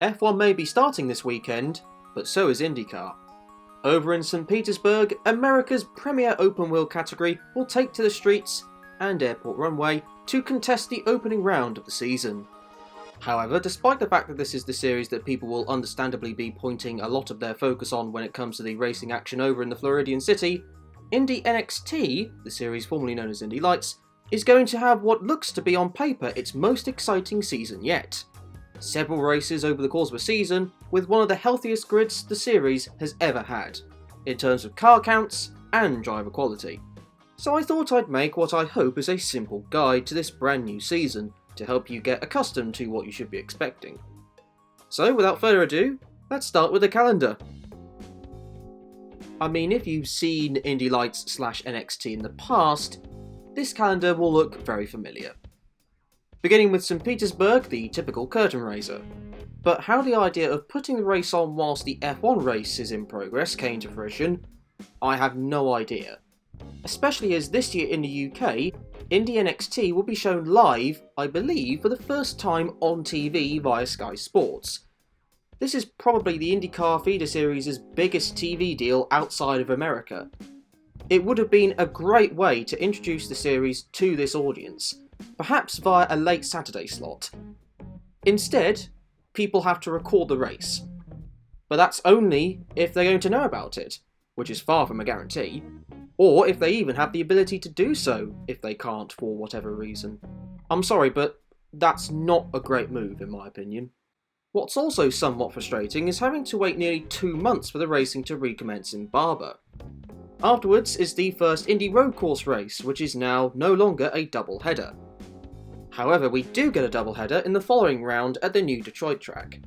F1 may be starting this weekend, but so is IndyCar. Over in St. Petersburg, America's premier open-wheel category will take to the streets and airport runway to contest the opening round of the season. However, despite the fact that this is the series that people will understandably be pointing a lot of their focus on when it comes to the racing action over in the Floridian city, Indy NXT, the series formerly known as Indy Lights, is going to have what looks to be on paper its most exciting season yet. Several races over the course of a season, with one of the healthiest grids the series has ever had, in terms of car counts and driver quality. So I thought I'd make what I hope is a simple guide to this brand new season, to help you get accustomed to what you should be expecting. So without further ado, let's start with the calendar. I mean, if you've seen Indy Lights / NXT in the past, this calendar will look very familiar. Beginning with St. Petersburg, the typical curtain raiser. But how the idea of putting the race on whilst the F1 race is in progress came to fruition, I have no idea. Especially as this year in the UK, Indy NXT will be shown live, I believe, for the first time on TV via Sky Sports. This is probably the IndyCar feeder series' biggest TV deal outside of America. It would have been a great way to introduce the series to this audience, perhaps via a late Saturday slot. Instead, people have to record the race. But that's only if they're going to know about it, which is far from a guarantee, or if they even have the ability to do so if they can't for whatever reason. I'm sorry, but that's not a great move in my opinion. What's also somewhat frustrating is having to wait nearly 2 months for the racing to recommence in Barber. Afterwards is the first Indy road course race, which is now no longer a double header. However, we do get a double header in the following round at the new Detroit track.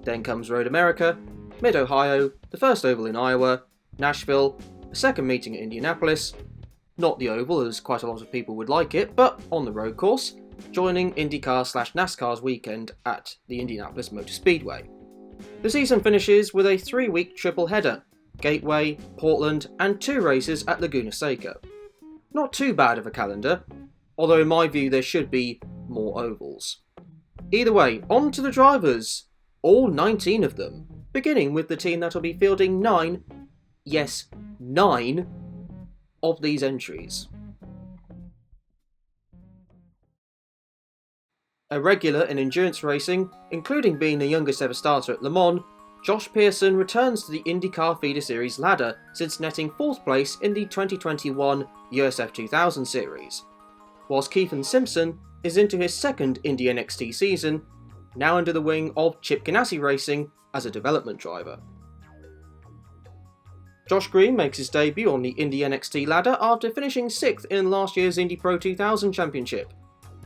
Then comes Road America, Mid-Ohio, the first oval in Iowa, Nashville, a second meeting at Indianapolis, not the oval as quite a lot of people would like it, but on the road course, joining IndyCar / NASCAR's weekend at the Indianapolis Motor Speedway. The season finishes with a 3-week triple header, Gateway, Portland, and 2 races at Laguna Seca. Not too bad of a calendar, although in my view there should be more ovals. Either way, on to the drivers, all 19 of them, beginning with the team that will be fielding 9 of these entries. A regular in endurance racing, including being the youngest ever starter at Le Mans, Josh Pearson returns to the IndyCar feeder series ladder since netting 4th place in the 2021 USF 2000 series, whilst Keithan Simpson is into his second Indy NXT season, now under the wing of Chip Ganassi Racing as a development driver. Josh Green makes his debut on the Indy NXT ladder after finishing 6th in last year's Indy Pro 2000 Championship.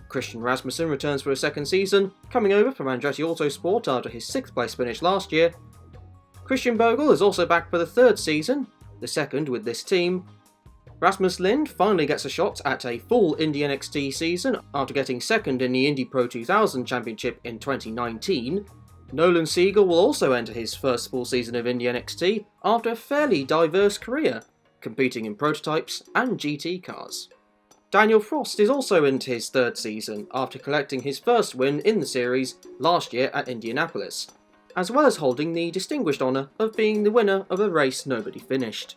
Christian Rasmussen returns for a second season, coming over from Andretti Autosport after his 6th place finish last year. Christian Bogle is also back for the 3rd season, the 2nd with this team. Rasmus Lind finally gets a shot at a full Indy NXT season after getting 2nd in the Indy Pro 2000 Championship in 2019. Nolan Siegel will also enter his first full season of Indy NXT after a fairly diverse career, competing in prototypes and GT cars. Daniel Frost is also into his 3rd season after collecting his first win in the series last year at Indianapolis, as well as holding the distinguished honour of being the winner of a race nobody finished.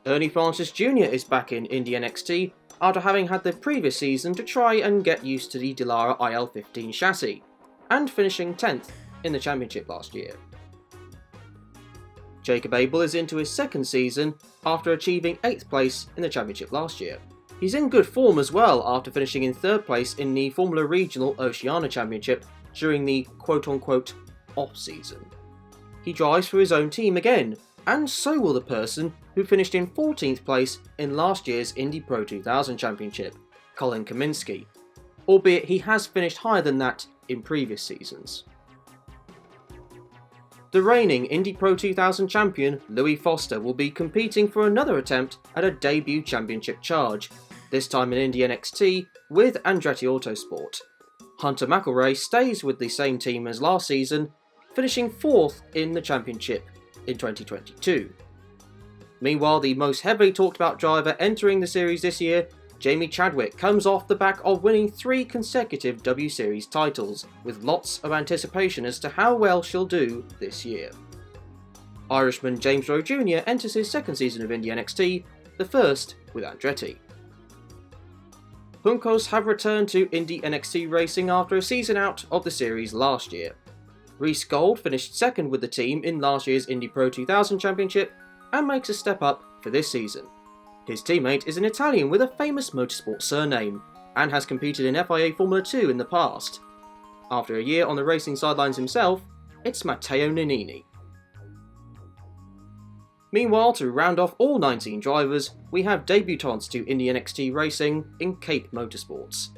Ernie Francis Jr. is back in Indy NXT after having had the previous season to try and get used to the Dallara IL-15 chassis, and finishing 10th in the championship last year. Jacob Abel is into his 2nd season after achieving 8th place in the championship last year. He's in good form as well after finishing in 3rd place in the Formula Regional Oceania Championship during the quote-unquote off-season. He drives for his own team again, and so will the person who finished in 14th place in last year's Indy Pro 2000 Championship, Colin Kaminsky, albeit he has finished higher than that in previous seasons. The reigning Indy Pro 2000 champion, Louis Foster, will be competing for another attempt at a debut championship charge, this time in Indy NXT with Andretti Autosport. Hunter McElroy stays with the same team as last season, finishing 4th in the championship in 2022. Meanwhile, the most heavily talked about driver entering the series this year Jamie Chadwick comes off the back of winning 3 consecutive W Series titles, with lots of anticipation as to how well she'll do this year. Irishman James Rowe Jr. enters his 2nd season of Indy NXT, the first with Andretti. Juncos have returned to Indy NXT racing after a season out of the series last year. Reese Gold finished 2nd with the team in last year's Indy Pro 2000 Championship and makes a step up for this season. His teammate is an Italian with a famous motorsport surname and has competed in FIA Formula 2 in the past. After a year on the racing sidelines himself, it's Matteo Nannini. Meanwhile, to round off all 19 drivers, we have debutants to Indy NXT racing in Cape Motorsports.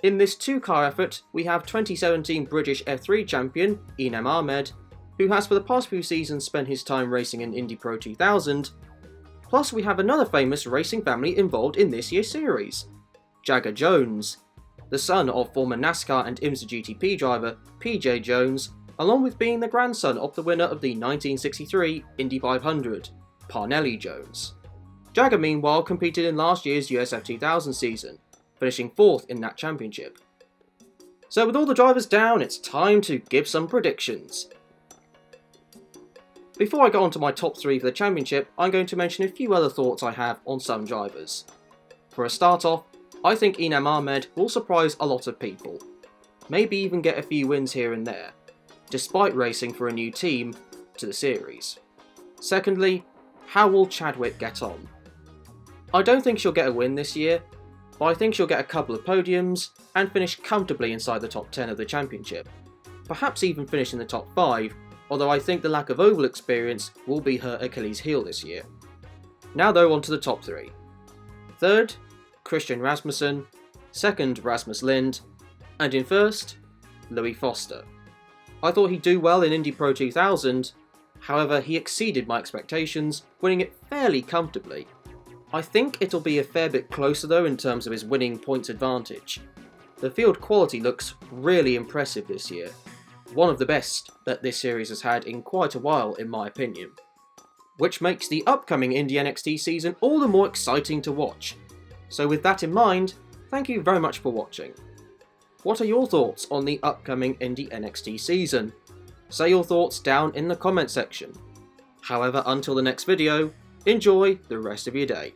In this 2-car effort, we have 2017 British F3 champion Inem Ahmed, who has for the past few seasons spent his time racing in Indy Pro 2000. Plus we have another famous racing family involved in this year's series, Jagger Jones, the son of former NASCAR and IMSA GTP driver PJ Jones, along with being the grandson of the winner of the 1963 Indy 500, Parnelli Jones. Jagger meanwhile competed in last year's USF 2000 season, finishing 4th in that championship. So with all the drivers down, it's time to give some predictions. Before I go on to my top 3 for the championship, I'm going to mention a few other thoughts I have on some drivers. For a start off, I think Inem Ahmed will surprise a lot of people, maybe even get a few wins here and there, despite racing for a new team to the series. Secondly, how will Chadwick get on? I don't think she'll get a win this year, but I think she'll get a couple of podiums and finish comfortably inside the top 10 of the championship, perhaps even finish in the top 5, although I think the lack of oval experience will be her Achilles heel this year. Now though, on to the top 3. 3rd, Christian Rasmussen. 2nd, Rasmus Lind. And in 1st, Louis Foster. I thought he'd do well in Indy Pro 2000, however he exceeded my expectations, winning it fairly comfortably. I think it'll be a fair bit closer though in terms of his winning points advantage. The field quality looks really impressive this year, one of the best that this series has had in quite a while in my opinion, which makes the upcoming Indy NXT season all the more exciting to watch. So with that in mind, thank you very much for watching. What are your thoughts on the upcoming Indy NXT season? Say your thoughts down in the comment section. However, until the next video, enjoy the rest of your day.